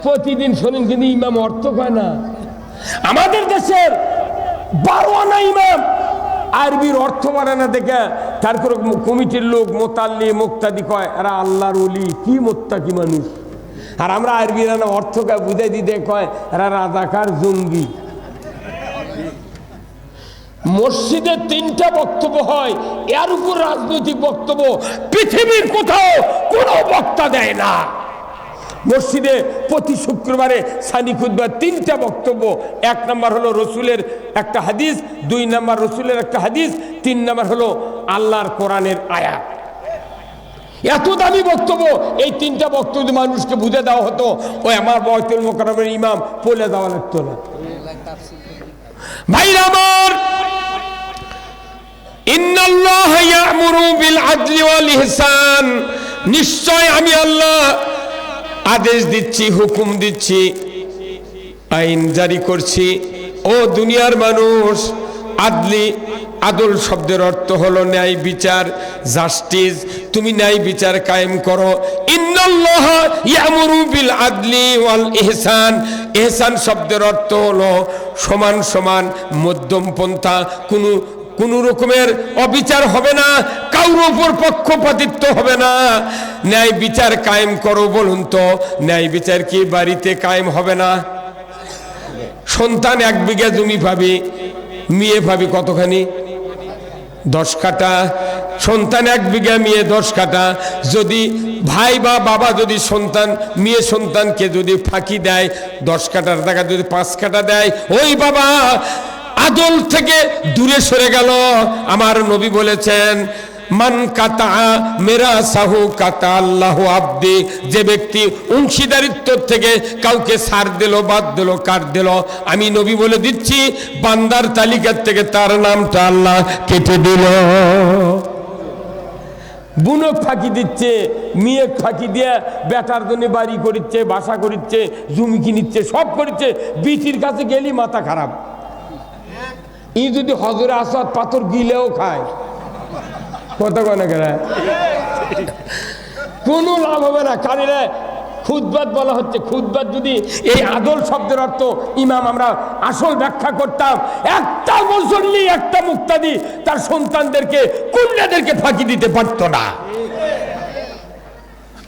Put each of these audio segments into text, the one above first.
প্রতিদিন শোনেন, কিন্তু ইমাম অর্থ কয় না। আমাদের দেশের 12 আনা ইমাম আরবির অর্থ পারে না দেখে তারপর কমিটির লোক মোতাল্লি মুক্তাদি কয় এরা আল্লাহর ওলি, কি মোত্তাকি মানুষ। আর আমরা আরবির আনা অর্থ বুঝাই দিতে কয় এরা রাজাকার জঙ্গি। মসজিদে 3টা বক্তব্য হয়, এর উপর রাজনৈতিক বক্তব্য পৃথিবীর কোথাও কোনো বক্তা দেয় না। মসজিদে প্রতি শুক্রবারে সানি খুতবা 3টা বক্তব্য। 1 নম্বর হলো রসুলের একটা হাদিস, 2 নম্বর রসুলের একটা হাদিস, 3 নম্বর হলো আল্লাহর কোরআনের আয়াত। এত দামি বক্তব্য, এই 3টা বক্তব্য মানুষকে বুঝে দেওয়া হতো, ওই আমার বয়তুল মোকাররমের ইমাম বলে দেওয়া লাগতো না। ভাইরা আমার, ইন্নাল্লাহ ইয়া'মুরু বিল আদলি ওয়াল ইহসান, নিশ্চয় আমি আল্লাহ আদেশ দিচ্ছি, হুকুম দিচ্ছি, আইন জারি করছি। ও দুনিয়ার মানুষ, আদলি, আদল শব্দের অর্থ হলো ন্যায় বিচার, জাস্টিস। তুমি ন্যায় বিচার কায়েম করো। ইন্নাল্লাহ ইয়া'মুরু বিল আদলি ওয়াল ইহসান, ইহসান শব্দের অর্থ হলো সমান সমান, মধ্যম পন্থা। কোন রকমের অবিচার হবে না, কারোর উপর পক্ষপাতিত্ব হবে না। ন্যায় বিচার কায়েম করো। বলুন তো, ন্যায় বিচার কি বাড়িতে কায়েম হবে না? সন্তান 1 বিঘা জমি পাবে, মেয়ে পাবে কতখানি? 10 কাঠা। সন্তান 1 বিঘা, মেয়ে 10 কাঠা। যদি ভাই বা বাবা যদি মেয়ে সন্তানকে যদি ফাঁকি দেয়, 10 কাঠার টাকা যদি 5 কাঠা দেয়, ওই বাবা আদল থেকে দূরে সরে গেল। আমার নবী বলেছেন, মান কাতা মেরা সাহু কাতা আল্লাহু আব্দি, যে ব্যক্তি অংশীদারিত্ব থেকে কাউকে ছাড় দিল, বাদ দিল, কাট দিল, আমি নবী বলে দিচ্ছি বান্দার তালিকার থেকে তার নামটা আল্লাহ কেটে দিল। বুনক ফাঁকি দিচ্ছে, মেয়ে ফাঁকি দিয়ে বেটার জন্য বাড়ি করিচ্ছে, বাসা করিচ্ছে, জমি কিনিচ্ছে, সব করিচ্ছে। বিটির কাছে গেলি মাথা খারাপ। ই যদি হজরে আসওয়াদ পাথর গিলেও খায়, কথা কয় না কেন? কোনো লাভ হবে না। কারণ খুতবাত বলা হচ্ছে, খুতবাত যদি এই আদল শব্দের অর্থ ইমাম আমরা আসল ব্যাখ্যা করতাম, একটা মুসল্লি, একটা মুক্তাদি তার সন্তানদেরকে, কন্যাদেরকে ফাঁকি দিতে পারতো না।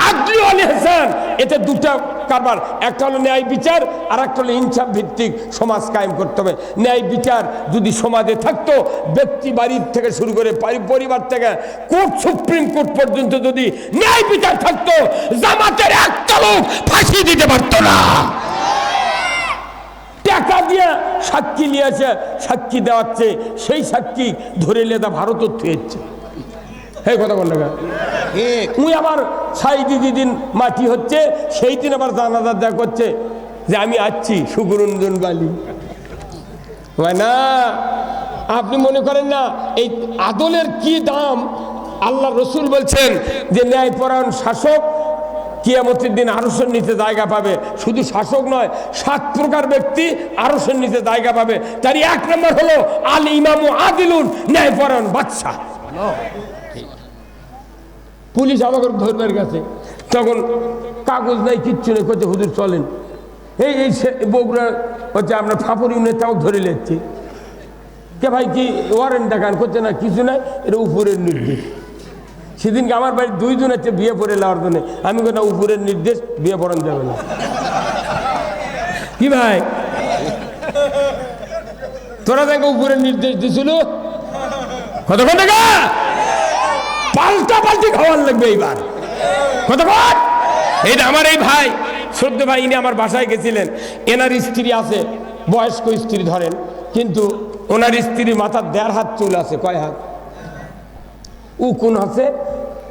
আদলি ওয়াল ইহসান, এতে 2টা কারবার। একটা হলো ন্যায় বিচার, আর একটা হলো ইনসাফ ভিত্তিক সমাজ কায়েম করতে হবে। ন্যায় বিচার যদি সমাজে থাকতো, ব্যক্তি বাড়ির থেকে শুরু করে পরিবার থেকে কোর্ট, সুপ্রিম কোর্ট পর্যন্ত যদি ন্যায় বিচার থাকতো, জামাতের একটা লোক ফাঁসি দিতে পারতো না। টাকা দিয়ে সাক্ষী নিয়েছে, সাক্ষী দেওয়াচ্ছে, সেই সাক্ষী ধরে লেদা ভারত থুয়েছে। এই কথা বল না, মুই আবার সাইদি যেদিন মাটি হচ্ছে সেই দিন আবার জানাজা দেখা করছে যে আমি আসছি সুগুরঞ্জন বালি। না, আপনি মনে করেন না এই আদলের কি দাম? আল্লাহ রসুল বলছেন যে ন্যায়পরায়ণ শাসক কিয়ামতের দিন আরশের নিচে জায়গা পাবে। শুধু শাসক নয়, 7 প্রকার ব্যক্তি আরশের নিচে জায়গা পাবে। তার 1 নম্বর হলো আল ইমামু আদিলুন, ন্যায়পরায়ণ বাদশা। পুলিশ আমাকে ধরবার গেছে, তখন কাগজ নাই, কিচ্ছু নেই, করছে হুজুর চলেন। এই বগুড়া হচ্ছে আপনার ফাপড় ইউনিট তাও ধরে নিচ্ছে। কে ভাই কি ওয়ারেন্ট দেখান? করছে না, কিছু নাই, এটা উপরের নির্দেশ। সেদিনকে আমার বাড়ির 2 জন হচ্ছে বিয়ে পড়ে নেওয়ার জন্য। আমি কোথা উপরের নির্দেশ, বিয়ে পড়ানো যাবে না। কি ভাই, তোরা দেখো উপরের নির্দেশ দিছিল, কতক্ষণ টাকা পাল্টি খাওয়ার লাগবে এইবার। কতক্ষণ? এইটা আমার এই ভাই, শ্রদ্ধ ভাই, ইনি আমার বাসায় গেছিলেন। এনার স্ত্রী আছে, বয়স্ক স্ত্রী ধরেন, কিন্তু ওনার স্ত্রীর মাথার 1.5 হাত চুল আছে। কয় হাত? উকুন আছে,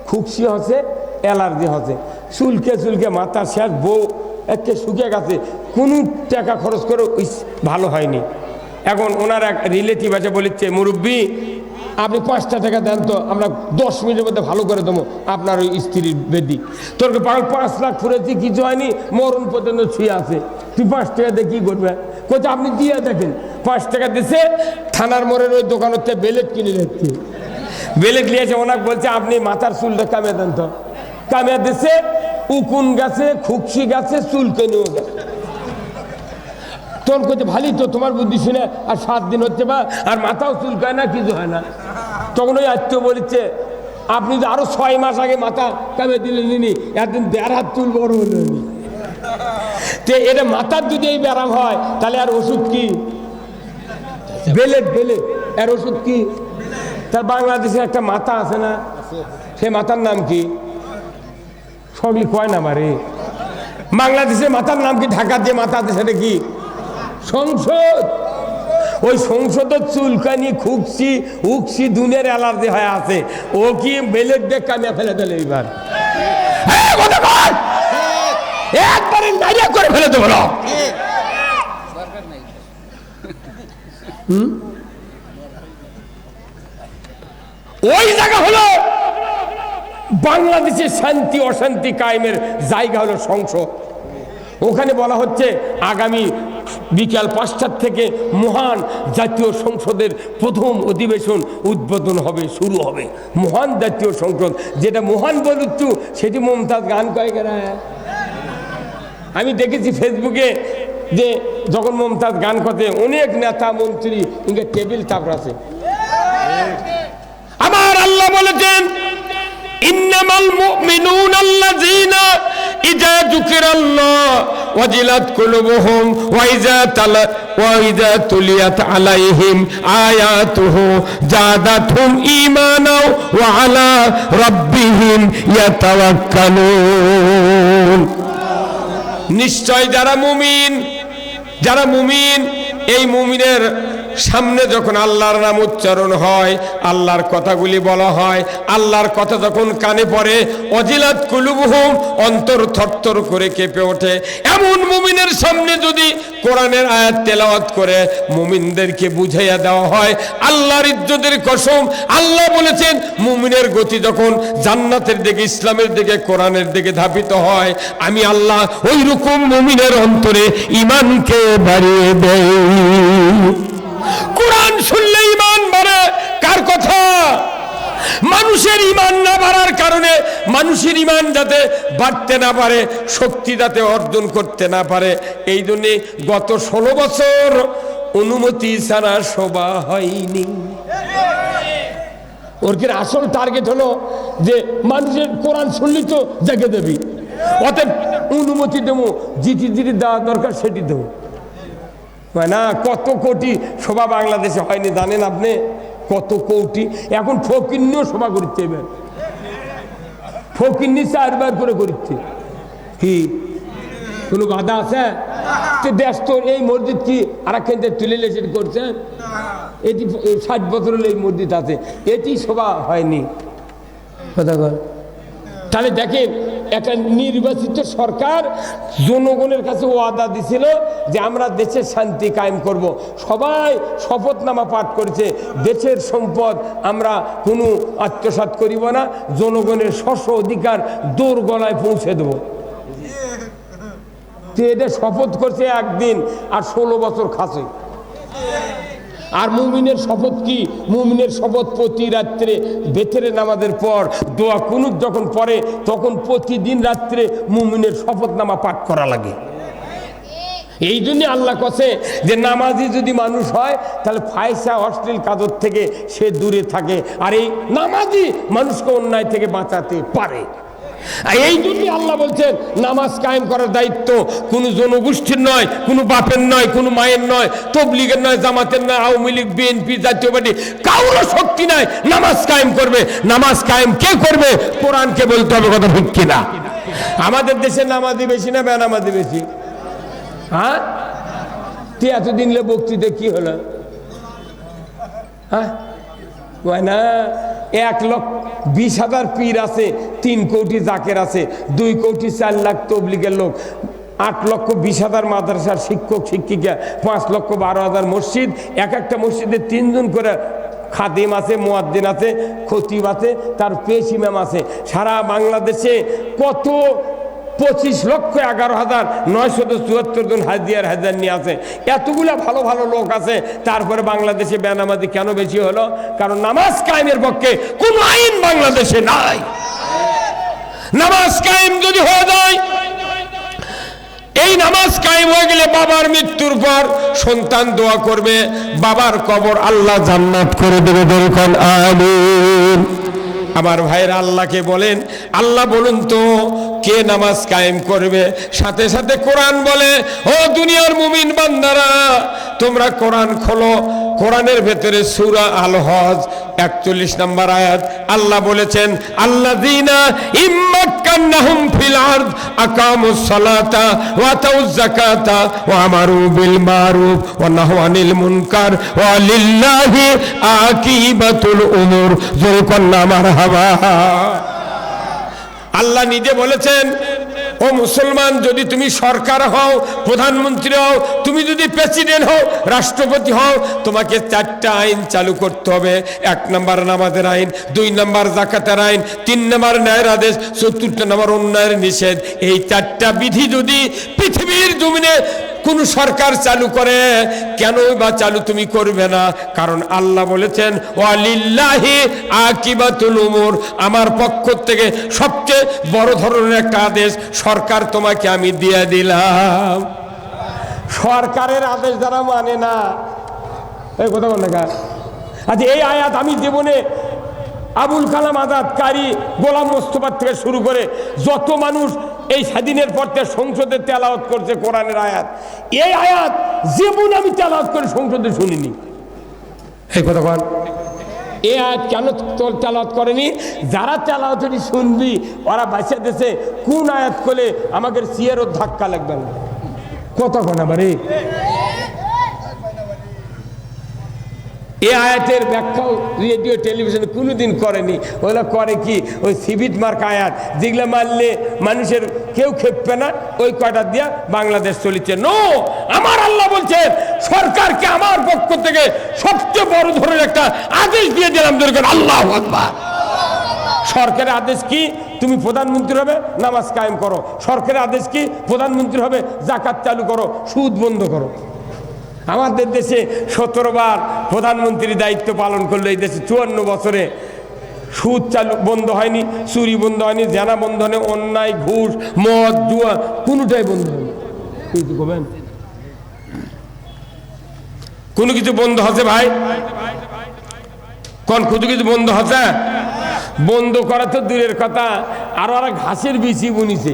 খুকসি আছে, অ্যালার্জি আছে, চুলকে মাথা শেষ। বউ একে শুকিয়ে গেছে, কোনো টাকা খরচ করে ভালো হয়নি। এখন ওনার এক রিলেটিভ আছে, বলেছে মুরব্বী আপনি 5টা টাকা দেন তো, আমরা 10 মিনিটের মধ্যে ভালো করে দেবো আপনার ওই স্ত্রীর বেদি। তোর 5 লাখ ফুরেছি, কিছু হয়নি, মরণ পর্যন্ত ছুঁয়ে আছে, তুই 5 টাকা দিয়ে কী করবে? কোথাও আপনি দিয়ে দেখেন। 5 টাকা দিছে, থানার মোড়ের ওই দোকান হচ্ছে বেলেট কিনে যাচ্ছে। বেলেট নিয়েছে, ওনাকে বলছে আপনি মাথার চুলটা কামিয়ে দেন তো। কামিয়ে দিচ্ছে, উকুন গেছে, খুকসি গেছে, চুলকানিও গেছে। তখন করছে ভালোই তো, তোমার বুদ্ধি শুনে আর 7 দিন হচ্ছে বা আর মাথাও চুলকায় না, কিছু হয় না। তখন ওই আত্মীয় বলেছে আপনি তো আরো 6 মাস আগে মাথা কামে দিলেন নি, একদিন 1.5 হাত চুল বড় হলো নি। তো এটা মাথার যদি এই ব্যারাম হয় তাহলে আর ওষুধ কি? বেলেট বেলেট এর ওষুধ কি? তার বাংলাদেশে একটা মাথা আছে না, সে মাথার নাম কি? সবই কয় না মারে। বাংলাদেশের মাথার নাম কি? ঢাকার যে মাথা আছে সেটা কি? সংসদ। ওই সংসদের চুলকানি, খুকসি, উকসি, দুনের অ্যালার্জি হয়ে আছে। ও কি বেলেট দিয়ে কামিয়ে ফেলে দিল এইবার? একবারে নাইয়া করে ফেলে দেবো। ওই জায়গা হলো বাংলাদেশের শান্তি অশান্তি কায়েমের জায়গা হলো সংসদ। ওখানে বলা হচ্ছে আগামী বিকাল 5টার থেকে মহান জাতীয় সংসদের প্রথম অধিবেশন উদ্বোধন হবে, শুরু হবে। মহান জাতীয় সংসদ, যেটা মহান বলুচ্ছু সেটি মমতাজ গান কয় গেরা। আমি দেখেছি ফেসবুকে যে যখন মমতাজ গান করতে অনেক নেতা মন্ত্রী ইনকে টেবিল চাপড় আছে। আমার আল্লাহ বলেছেন ইন্নামাল মুমিনুনা আল্লাযীনা ইযা যুকিরাল্লাহ ওয়াজিলাত কুলুবুহুম ওয়া ইযা তুলিয়াত আলাইহিম আয়াতুহু জাদাতহুম ঈমানাও ওয়া আলা রাব্বিহিম ইয়াতাওয়াক্কালুন। নিশ্চয় যারা মুমিন এই মুমিনের সামনে যখন আল্লাহর নাম উচ্চারণ হয়, আল্লাহর কথাগুলি বলা হয়, আল্লাহর কথা যখন কানে পড়ে, অজিলাত কুলুবুহুম, অন্তর থরথর করে কেঁপে ওঠে। এমন মুমিনের সামনে যদি কোরআনের আয়াত তেলাওয়াত করে মুমিনদেরকে বুঝাইয়া দেওয়া হয়, আল্লাহর ইজ্জতের কসম, আল্লাহ বলেছেন মুমিনের গতি যখন জান্নাতের দিকে, ইসলামের দিকে, কোরআনের দিকে ধাবিত হয়, আমি আল্লাহ ওই রকম মুমিনের অন্তরে ঈমানকে বাড়িয়ে দেই। কোরআন শুনলে ঈমান বাড়ে। কার কথা? মানুষের ঈমান না বাড়ার কারণে, মানুষের ঈমান যাতে বাড়তে না পারে, শক্তি যাতে অর্জন করতে না পারে, এই জন্য গত 16 বছর অনুমতি ছাড়া সভা হয়নি। ওর কি আসল টার্গেট হলো যে মানুষের কোরআন শুনলি তো জেগে দেবি, অতএব অনুমতি দেবো, জিটি দেওয়া দরকার সেটি দেবো না। কত কোটি সভা বাংলাদেশে হয়নি জানেন আপনি? কত কোটি। এখন ফকিন্নিও সভা করছে, এবার ফকিন্নি 4 বার করে করছে। কি কোনো বাধা আছে? দেশ তো এই মসজিদ কি আর একখান তুলে লেসে করছেন? এটি 60 বছর হলে এই মসজিদ আছে, এটি সভা হয়নি। কথা কর। তাহলে দেখেন, একটা নির্বাচিত সরকার জনগণের কাছে ওয়াদা দিছিল যে আমরা দেশের শান্তি কায়েম করব। সবাই শপথনামা পাঠ করেছে, দেশের সম্পদ আমরা কোনো আত্মসাৎ করিব না, জনগণের স্ব অধিকার দোর গলায় পৌঁছে দেব। এটা শপথ করছে একদিন, আর 16 বছর খাসে। আর মুমিনের শপথ কি? মুমিনের শপথ প্রতি রাত্রে বেতেরে নামাজের পর দোয়া কুনুত যখন পড়ে তখন প্রতিদিন রাত্রে মুমিনের শপথনামা পাঠ করা লাগে। এই জন্য আল্লাহ কাছে যে নামাজি যদি মানুষ হয় তাহলে ফায়সা অশ্লীল কাজের থেকে সে দূরে থাকে, আর এই নামাজি মানুষকে অন্যায় থেকে বাঁচাতে পারে। এই জন্য আল্লাহ বলছেন নামাজ কায়েম করার দায়িত্ব কোনো জনগোষ্ঠীর নয়, কোনো বাপের নয়, কোনো মায়ের নয়, তবলিগের নয়, জামাতের নয়, আওয়ামী লীগ, বিএনপি, জাতীয় পার্টি, কারোর শক্তি নাই। নামাজ কায়েম করবে। নামাজ কায়েম কে করবে? কোরআনকে বলতে হবে। কথা ঠিক কিনা? আমাদের দেশে নামাজি বেশি না বেনামাজি বেশি? হ্যাঁ, তুই এতদিন বক্তৃতা কি হলো? হ্যাঁ না, 1,20,000 পীর আছে, 3 কোটি জাকের আছে, 2 কোটি 4 লাখ তবলিগের লোক, 8,20,000 মাদ্রাসার শিক্ষক শিক্ষিকা, 5,12,000 মসজিদ, এক একটা মসজিদে 3 জন করে খাদিম আছে, মুয়াজ্জিন আছে, খতিব আছে, তার পেশ ইমাম আছে। সারা বাংলাদেশে কত 25,11,974 জন হাজিয়ার হাজার নিয়ে আছে। এতগুলা ভালো ভালো লোক আছে, তারপরে বাংলাদেশে বেনামাজি কেন বেশি হলো? কারণ নামাজ কায়েমের পক্ষে কোনো আইন বাংলাদেশে নাই। নামাজ কায়েম যদি হয়ে যায়, এই নামাজ কায়েম হয়ে গেলে বাবার মৃত্যুর পর সন্তান দোয়া করবে, বাবার কবর আল্লাহ জান্নাত করে দেবে। বলুন আমিন। আমার ভাইরা আল্লাহকে বলেন, আল্লাহ বলুন তো কে নামাজ কায়েম করবে? সাথে সাথে কোরআন বলে, ও দুনিয়ার মুমিন বান্দারা, তোমরা কোরআন খোলো। কোরআনের ভেতরে সূরা আল হজ 41 নম্বর আয়াত আল্লাহ বলেছেন, আল্লাযীনা ইম্মাক্কান্নাহুম ফিল আরদ আকামুস সালাতা ওয়া আতাউয যাকাতা ওয়া আমারু বিল মারুফ ওয়া নাহাউ আনিল মুনকার ওয়া লিল্লাহি আকিবাতুল উমুর। জোরে কন্না মারহাবা। আল্লাহ নিজে বলেছেন, ও মুসলমান, যদি তুমি সরকার হও, প্রধানমন্ত্রী হও, তুমি যদি প্রেসিডেন্ট হও, রাষ্ট্রপতি হও, তোমাকে 4টা আইন চালু করতে হবে। 1 নম্বর নামাজের আইন, 2 নম্বর যাকাতের আইন, 3 নম্বর ন্যায়ের আদেশ, 4 নম্বর অন্যায়ের নিষেধ। এই 4টা বিধি যদি পৃথিবীর জমিনে কোন সরকার চালু করে, কেন বা চালু তুমি করবে না? কারণ আল্লাহ বলেছেন, ওয়ালিল্লাহি আকিবাতুল উমুর, আমার পক্ষ থেকে সবচেয়ে বড় ধরনের একটা আদেশ সরকার তোমাকে আমি দিয়ে দিলাম। সরকারের আদেশ যারা মানে না, এই কথা বল না। আচ্ছা, এই আয়াত আমি জীবনে আবুল কালাম আজাদ, কারি, গোলাম মোস্তফার থেকে শুরু করে যত মানুষ এই স্বাধীনের পর থেকে সংসদে তেলাওয়াত করছে কোরআনের আয়াত, এই আয়াত জীবনে আমি তেলাওয়াত করে সংসদে শুনিনি। এই কথা বল, এই আয়াত কেন তেলাওয়াত করেনি? যারা তেলাওয়াত শুনবি ওরা বাঁচা দেশে কোন আয়াত করলে আমাকে সিয়ারও ধাক্কা লাগবে না। কথা কথা বারে এই আয়াতের ব্যাখ্যাও রেডিও টেলিভিশনে কোনোদিন করেনি। ওগুলো করে কি, ওই সিভিট মার্ক আয়াত, যেগুলো মারলে মানুষের কেউ খেপবে না, ওই কয়টা দিয়া বাংলাদেশ চলেছে। নো, আমার আল্লাহ বলছে সরকারকে আমার পক্ষ থেকে সবচেয়ে বড় ধরনের একটা আদেশ দিয়ে দিলাম। আল্লাহু আকবার। সরকারের আদেশ কি? তুমি প্রধানমন্ত্রী হবে, নামাজ কায়েম করো। সরকারের আদেশ কি? প্রধানমন্ত্রী হবে, যাকাত চালু করো, সুদ বন্ধ করো। আমাদের দেশে 17 বার প্রধানমন্ত্রী দায়িত্ব পালন করলো। এই দেশে 54 বছরে সুদ চালু বন্ধ হয়নি, চুরি বন্ধ হয়নি, জেনা বন্ধ হয়নি, অন্যায়, ঘুষ, মদ, জুয়া কোনোটাই বন্ধ হয়নি। কিছু করবেন? কোনো কিছু বন্ধ হচ্ছে ভাই? কোন কিছু বন্ধ হচ্ছে? বন্ধ করা তো দূরের কথা, আর ওরা ঘাসের বিচি বুনিছে।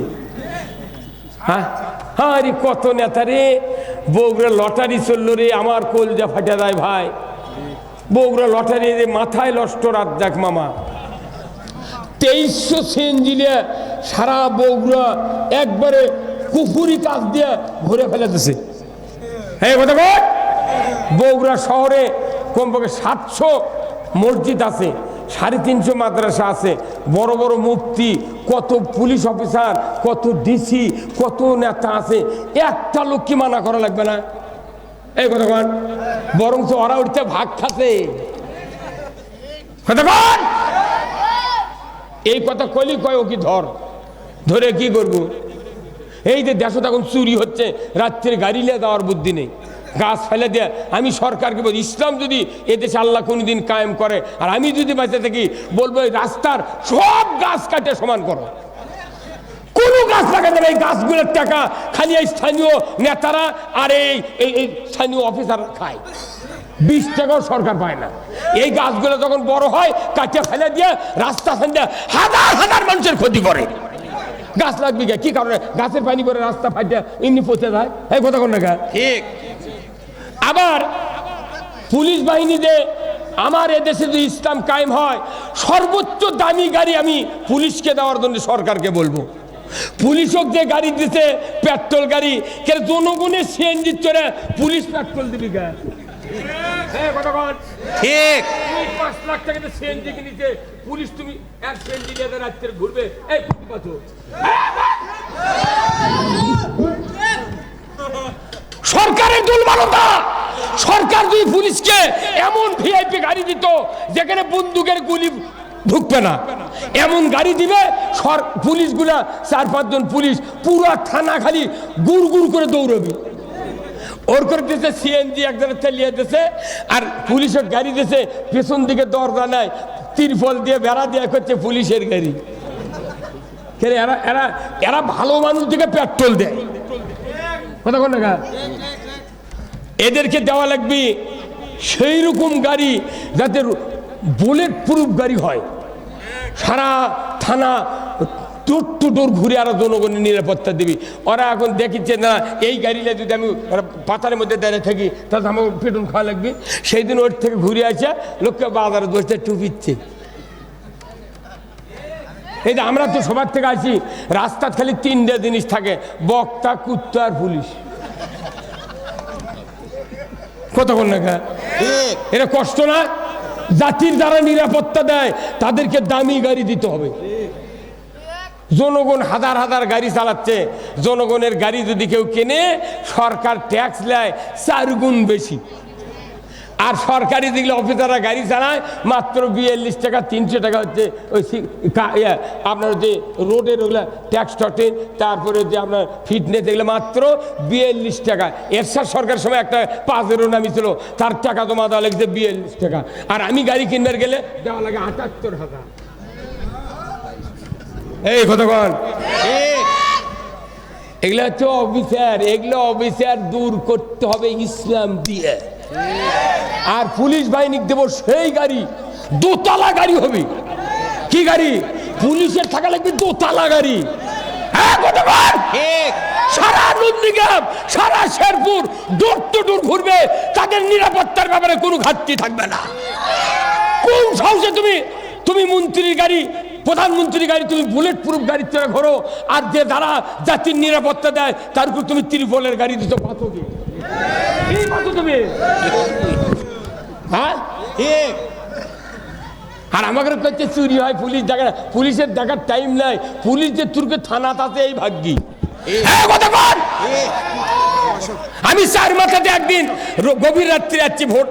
হ্যাঁ হ্যাঁ, রে কত নেতা রে। বগুড়া লটারি চললো রে, আমার কলজা ফাটা যায় ভাই। বগুড়া লটারি রে, মাথায় নষ্ট রাত যাক মামা। 2300 সিএনজি সারা বগুড়া একবারে কুফুরি কাজ দিয়ে ভরে ফেলে দিছে। হ্যাঁ কথা বল। বগুড়া শহরে কমপক্ষে 700 মসজিদ আছে, 350 মাদ্রাসা আছে, বড় বড় মুফতি, কত পুলিশ অফিসার, কত ডিসি, কত নেতা আছে। একটা লোক কি মানা করা লাগবে না? এই কথা বল। বরং তো ওরা উঠতে ভাগ খাচ্ছে। কথা বল। এই কথা কলি কয়, ও কি ধরে কি করবো? এই যে দেশে তখন চুরি হচ্ছে, রাত্রে গাড়ি নিয়ে যাওয়ার বুদ্ধি নেই, গাছ ফেলে দেয়া। আমি সরকারকে বলি, ইসলাম যদি এদেশে আল্লাহ কোনদিন কায়েম করে, আর আমি যদি বেঁচে থাকি, বলবো এই রাস্তার সব গাছ কাটে সমান করো, কোনো গাছ লাগাতে হবে। এই গাছগুলোর টাকা খালি এই স্থানীয় নেতারা আর এই স্থানীয় অফিসাররা খায়। 20 টাকাও সরকার পায় না। এই গাছগুলো যখন বড় হয়, কাটে ফেলে দিয়ে রাস্তা ফেলে হাজার হাজার মানুষের ক্ষতি করে। গাছ লাগবে কি কারণে? গাছের পানি করে রাস্তা ফাটিয়ে এমনি পচে যায়। এই কথা কোন না ঠিক? আবার পুলিশ বাহিনীতে আমার এদেশে যদি ইসলাম কায়েম হয়, সর্বোচ্চ দামি গাড়ি আমি পুলিশকে দেওয়ার জন্য সরকারকে বলবো। পুলিশক যে গাড়ি দিতে, পেট্রোল গাড়ি, কে জনগণের সিএনজি চড়ে পুলিশ পেট্রোল দিবি গা? ঠিক। 5 লাখ টাকা সিএনজি কিনেছে পুলিশ, তুমি এক সিএনজি নিয়ে রাত্রে ঘুরবে? এই সরকারের দুর্বলতা। সরকার যদি পুলিশকে এমন ভিআইপি গাড়ি দিত যেখানে বন্দুকের গুলি ঢুকবে না, এমন গাড়ি দিবে, পুলিশগুলা 4-5 জন পুলিশ পুরো থানা খালি গুড় গুড় করে দৌড়বে। ওর করে দিয়েছে সিএনজি একজনের চালিয়ে দিয়েছে, আর পুলিশের গাড়ি দিয়েছে, পেছন দিকে দরজা নাই, তিরপল দিয়ে বেড়া দেওয়া করছে পুলিশের গাড়ি। কেন এরা এরা এরা ভালো মানুষ দিকে পেট্রোল দেয়, কথা কোন না, এদেরকে দেওয়া লাগবে সেই রকম গাড়ি যাতে বুলেট প্রুফ গাড়ি হয়, সারা থানা ডোর টু ডোর ঘুরে আরো জনগণের নিরাপত্তা দিবি। ওরা এখন দেখিচ্ছে না এই গাড়িটা যদি আমি পাতারের মধ্যে দাঁড়িয়ে থাকি তাহলে আমার পেট্রোল খাওয়া লাগবে। সেই দিন ওর থেকে ঘুরে আসে লোককে বাজারে দোষটা টুপিচ্ছে। এই যে আমরা তো সবার থেকে আসি, রাস্তার খালি তিনটা জিনিস থাকে, বক্তা, কুত্তা আর পুলিশ, কতক্ষণ না এটা কষ্ট না? জাতির যারা নিরাপত্তা দেয় তাদেরকে দামি গাড়ি দিতে হবে। জনগণ হাজার হাজার গাড়ি চালাচ্ছে, জনগণের গাড়ি যদি কেউ কেনে সরকার ট্যাক্স নেয় 4 গুণ বেশি। আর সরকারি যেগুলো অফিসাররা গাড়ি চালায় মাত্র 42 টাকা 300 টাকা হচ্ছে ওই আপনার যে রোডের ওগুলো ট্যাক্স টটে, তারপরে যে আপনার ফিটনেস এগুলো মাত্র 42 টাকা। এরশাদ সরকার সময় একটা 5-এর নামি ছিল, তার টাকা জমা দেওয়া লাগছে 42 টাকা। আর আমি গাড়ি কিনবার গেলে দেওয়া লাগে 78,000। এই কতক্ষণ এগুলো হচ্ছে অফিসার, এগুলো অফিসার দূর করতে হবে ইসলাম দিয়ে। আর পুলিশ বাহিনী দেব সেই গাড়ি, দোতলা গাড়ি হবে। কি গাড়ি? পুলিশের থাকা লাগবে দোতলা গাড়ি। সারা নন্দীগ্রাম, সারা শেরপুর ডোর টু ডোর ঘুরবে, তাদের নিরাপত্তার ব্যাপারে কোনো ঘাটতি থাকবে না। কোন সাহসে তুমি মন্ত্রীর গাড়ি, প্রধানমন্ত্রীর গাড়ি তুমি বুলেট প্রুফ গাড়ির চড়ে ঘোরো, আর যে যারা জাতির নিরাপত্তা দেয় তার উপর তুমি ত্রিপলের গাড়ি দিতে পাতো কি? তুমি হ্যাঁ, আর আমাকে কাছে চুরি হয়, পুলিশ দেখা, পুলিশের দেখার টাইম নাই, পুলিশ যে তুর্কে থানাতে আছে এই ভাগ্যি। আমি 4 মাথাতে একদিন গভীর রাত্রে যাচ্ছি ভোট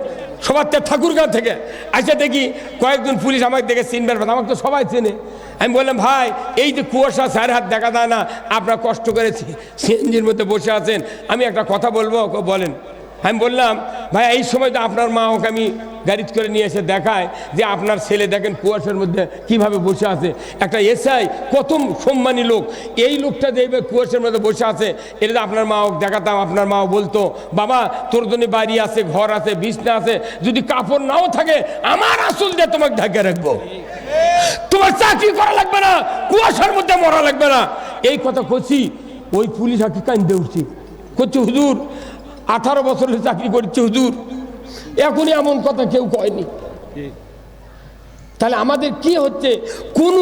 সবার ঠাকুরগাঁও থেকে আসে, দেখি কয়েকজন পুলিশ আমাকে দেখে চিনবার কথা, আমাকে তো সবাই চেনে। আমি বললাম ভাই এই যে কুয়াশা 4 হাত দেখা যায় না, আপনার কষ্ট করেছি সিএনজির মধ্যে বসে আছেন, আমি একটা কথা বলবো, বলেন। আমি বললাম ভাই এই সময় তো আপনার মা ওকে আমি গাড়িতে করে নিয়ে এসে দেখায় যে আপনার ছেলে দেখেন কুয়াশার মধ্যে কিভাবে বসে আছে। একটা এসআই কত সম্মানী লোক, এই লোকটা দেখবে কুয়াশার মধ্যে বসে আছে, এটা আপনার মা ওকে দেখাতাম, আপনার মাও বলতো বাবা তোর জন্য বাড়ি আছে, ঘর আছে, বিছনা আছে, যদি কাপড় নাও থাকে আমার আসল দিয়ে তোমাকে ঢাকা রাখবো, তোমার চাকরি করা লাগবে না, কুয়াশার মধ্যে মরা লাগবে না। এই কথা করছি, ওই পুলিশ আঁকি কান্দে উঠছি, করছে হুজুর 18 বছর চাকরি করছে হুজুর, এখনই এমন কথা কেউ কয়নি। তাহলে আমাদের কি হচ্ছে, কোনো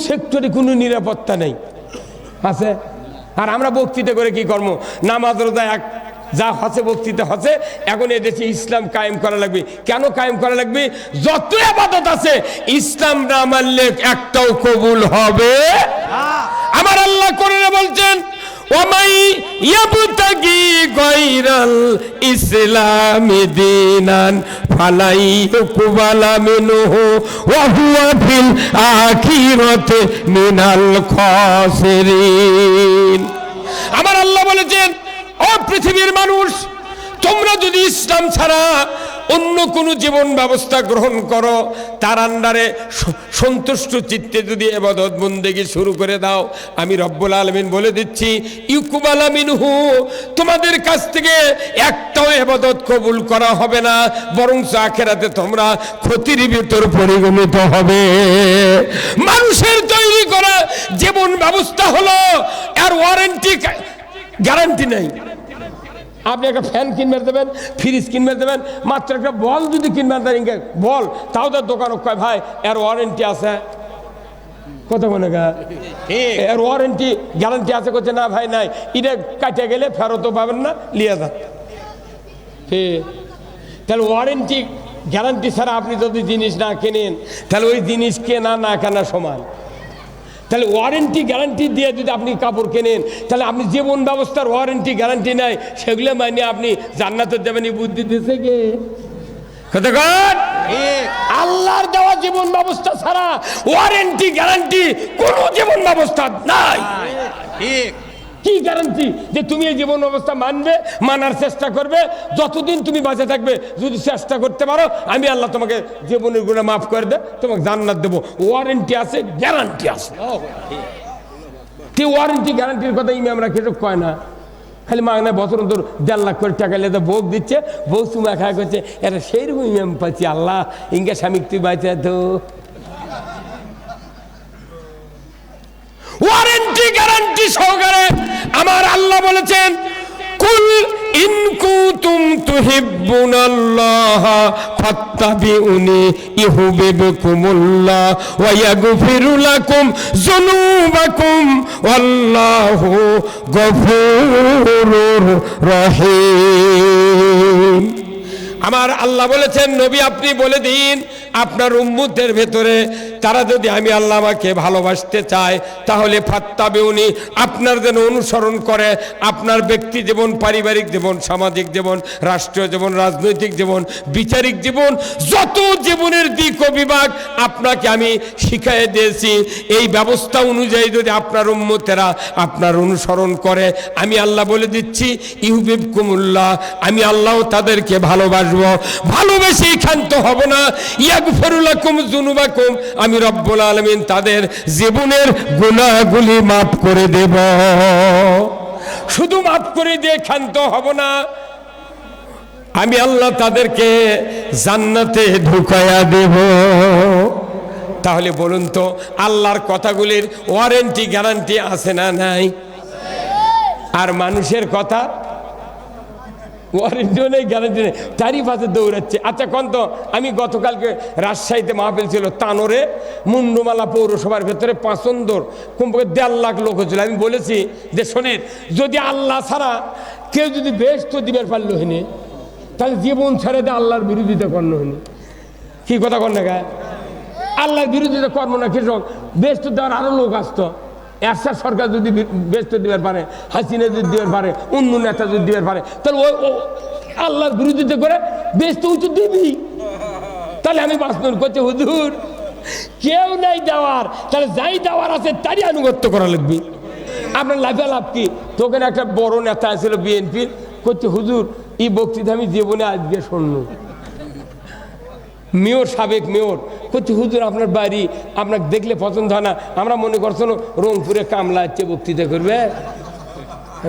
সেক্টরে কোনো নিরাপত্তা নেই আছে। আর আমরা বক্তৃতা করে কি কর্ম, নামাজ রোজা এক যা হচ্ছে বক্তৃতা হচ্ছে, এখন এদেশে ইসলাম কায়েম করা লাগবে। কেন কায়েম করা লাগবে? যত ইবাদত আছে ইসলাম না মানলে একটাও কবুল হবে। আমার আল্লাহ কোরআনে বলছেন ওমাই ইয়াবতাগি গায়রাল ইসলামি দীনান ফালাই ইউকবালা মিনহু ওয়া হুয়া ফিল আখিরাতি মিনাল খাসিরিন। আমার আল্লাহ বলেছেন ও পৃথিবীর মানুষ, তোমরা যদি ইসলাম ছাড়া অন্য কোনো জীবন ব্যবস্থা গ্রহণ করো, তার আন্ডারে সন্তুষ্ট চিত্তে যদি ইবাদত বন্দেগী শুরু করে দাও, আমি রব্বুল আলামিন বলে দিচ্ছি ইউকবালা মিনহু, তোমাদের কাছ থেকে একটাও ইবাদত কবুল করা হবে না, বরং আখিরাতে তোমরা ক্ষতির ভিতর পরিগণিত হবে। মানুষের তৈরি করা জীবন ব্যবস্থা হলো এর ওয়ারেন্টি গ্যারান্টি নেই। আপনি একটা ফ্যান কিনবে দেবেন, ফ্রিজ কিনবে দেবেন, মাত্র একটা বল যদি কিনবেন দেন, বল তাও তার দোকান কয় ভাই এর ওয়ারেন্টি আছে, কথা মনে গা এর ওয়ারেন্টি গ্যারান্টি আছে, করছে না ভাই নাই, এটা কাটে গেলে ফেরতও পাবেন না, লিয়ে যান। তাহলে ওয়ারেন্টি গ্যারান্টি ছাড়া আপনি যদি জিনিস না কেনেন তাহলে ওই জিনিস কেনা না কেনা সমান। তাহলে ওয়ারেন্টি গ্যারান্টি দিয়ে যদি আপনি কাপড় কেনেন, তাহলে আপনি জীবন ব্যবস্থার ওয়ারেন্টি গ্যারান্টি নাই, সেগুলো মানে আপনি জান্নাতে দেবেন, বুদ্ধি দিতে কে? আল্লাহর দেওয়া জীবন ব্যবস্থা ছাড়া ওয়ারেন্টি গ্যারান্টি কোন জীবন ব্যবস্থা নাই। কি গ্যারান্টি যে তুমি এই জীবন অবস্থা মানবে, মানার চেষ্টা করবে? যতদিন তুমি বাঁচে থাকবে যদি চেষ্টা করতে পারো, আমি আল্লাহ তোমাকে জীবনের গুনাহ মাফ করে দে, তোমাকে জান্নাত দেবো। ওয়ারেন্টি আছে, গ্যারান্টি আছে। ওয়ারেন্টি গ্যারান্টির কথা ইমামরা কেউ কয় না, খালি মাগনা বছর অন্তর 1.5 লাখ করে টাকা লেদা ভোগ দিচ্ছে, বউ চুমা খাওয়া করছে। এটা সেইরকম ইমাম পাচ্ছি, আল্লাহ ইনকা স্বামী তুই বাঁচা তো। ওয়ারেন্টি গ্যারান্টি সহকারে আমার আল্লাহ বলেছেন, কুল ইন কুনতুম তুহিব্বুনাল্লাহ ফাত্তাবিউনি ইউহিব্বুকুমুল্লাহ ওয়া ইয়াগফিরু লাকুম যুনুবাকুম ওয়াল্লাহু গফুরুর রহিম। আমার আল্লাহ বলেছেন, নবী আপনি বলে দিন আপনার উম্মতের ভেতরে তারা যদি আমি আল্লাহ আমাকে ভালোবাসতে চায় তাহলে ফাত্তাবিউনি, আপনার যেন অনুসরণ করে। আপনার ব্যক্তি জীবন, পারিবারিক জীবন, সামাজিক জীবন, রাষ্ট্রীয় জীবন, রাজনৈতিক জীবন, বিচারিক জীবন, যত জীবনের দিক ও বিভাগ আপনাকে আমি শিখিয়ে দিয়েছি, এই ব্যবস্থা অনুযায়ী যদি আপনার উম্মতেরা আপনার অনুসরণ করে, আমি আল্লাহ বলে দিচ্ছি ইউহিব্বুকুমুল্লাহ, আমি আল্লাহ তাদেরকে ভালোবাসবো। ভালোবেসেই ক্ষান্ত হব না। ইয়াগফিরু লাকুম যুনুবাকুম, আমি রব্বুল আলামিন তাদের জীবনের গুনাহগুলি মাফ করে দেব। শুধু মাফ করে দিয়ে ক্ষান্ত হব না, আমি আল্লাহ তাদেরকে জান্নাতে ঢুকায়া দেব। তাহলে বলুন তো, আল্লাহর কথাগুলির ওয়ারেন্টি গ্যারান্টি আছে না নাই? আর মানুষের কথা ওয়ারেন্টিও নেই, গ্যারান্টি নেই, তারিফ আছে, দৌড়াচ্ছে। আচ্ছা কোন তো, আমি গতকালকে রাজশাহীতে মাহফিল ছিল তানোরে, মুন্ডুমালা পৌরসভার ভেতরে পাঁচন্দর, কমপক্ষে 1.5 লাখ লোক হয়েছিল। আমি বলেছি যে শোনেন, যদি আল্লাহ ছাড়া কেউ যদি বেহেশত দিবার পারল হইনি, তাহলে জীবন ছেড়ে দিয়ে আল্লাহর বিরোধিতা কর্ম হইনি। কি কথা কর না গা, আল্লাহর বিরোধিতা কর্ম না, কৃষক বেহেশত দেওয়ার আরো লোক আসতো। এরশাদ সরকার যদি বেহেশত দিবার পারে, হাসিনা যদি দিবার পারে, অন্য নেতা যদি দিবার পারে, তাহলে ওই আল্লাহর বিরোধিতা করে বেহেশত উঁচু দিবি। তাহলে আমি বাস্তব করছি, হুজুর কেউ নাই দেওয়ার, তাহলে যাই দেওয়ার আছে তারই আনুগত্য করা লাগবে। আপনার লাভে লাভ কি? তোকে একটা বড় নেতা ছিল বিএনপির, করছে হুজুর এই বক্তৃতা আমি জীবনে আজকে শুনলু। মেয়র, সাবেক মেয়র করছে, হুজুর আপনার বাড়ি আপনাকে দেখলে পছন্দ হয় না, আমরা মনে করছো রংপুরে কামলা হচ্ছে বক্তৃতা করবে।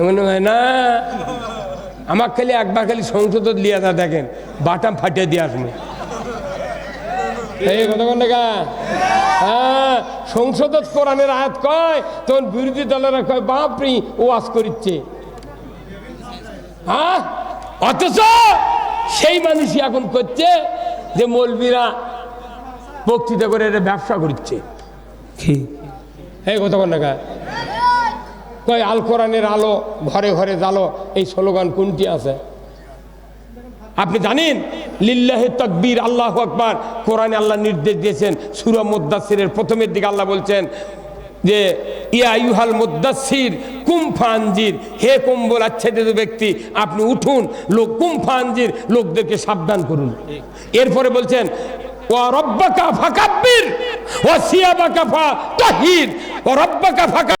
মনে হয় না, আমার খালি একবার খালি সংসদ লিয়া না দেখেন, বাটাম ফাটিয়ে দিয়ে আসবে। এই কথা কন না, হ্যাঁ সংসদ কোরআনের আয়াত কয়, তখন বিরোধী দলেরা কয় বাপরি ও ওয়াজ করিচ্ছে। হ্যাঁ, অথচ সেই মানুষই এখন করছে যে মৌলবীরা বক্তৃতা করে এটা ব্যবসা করছে। কি এই কথা কন না, কয় আল কোরআনের আলো ঘরে ঘরে জালো, এই স্লোগান কোনটি আছে? আপনি জানেন লিল্লাহি তাকবীর, আল্লাহু আকবার, কোরআনে আল্লাহ নির্দেশ দিয়েছেন। সূরা মুদ্দাসসিরের প্রথমের দিকে আল্লাহ বলছেন যে ইয়া আইয়ুহাল মুদ্দাসসির কুম ফানজির, হে কম্বল আচ্ছাদিত ব্যক্তি আপনি উঠুন, লোক কুম ফানজির, লোকদেরকে সাবধান করুন। এরপরে বলছেন ওয়া রাব্বাকা ফাকাব্বির ওয়া সিয়াবাকা ফাতাহির, ওয়া রাব্বাকা ফাকা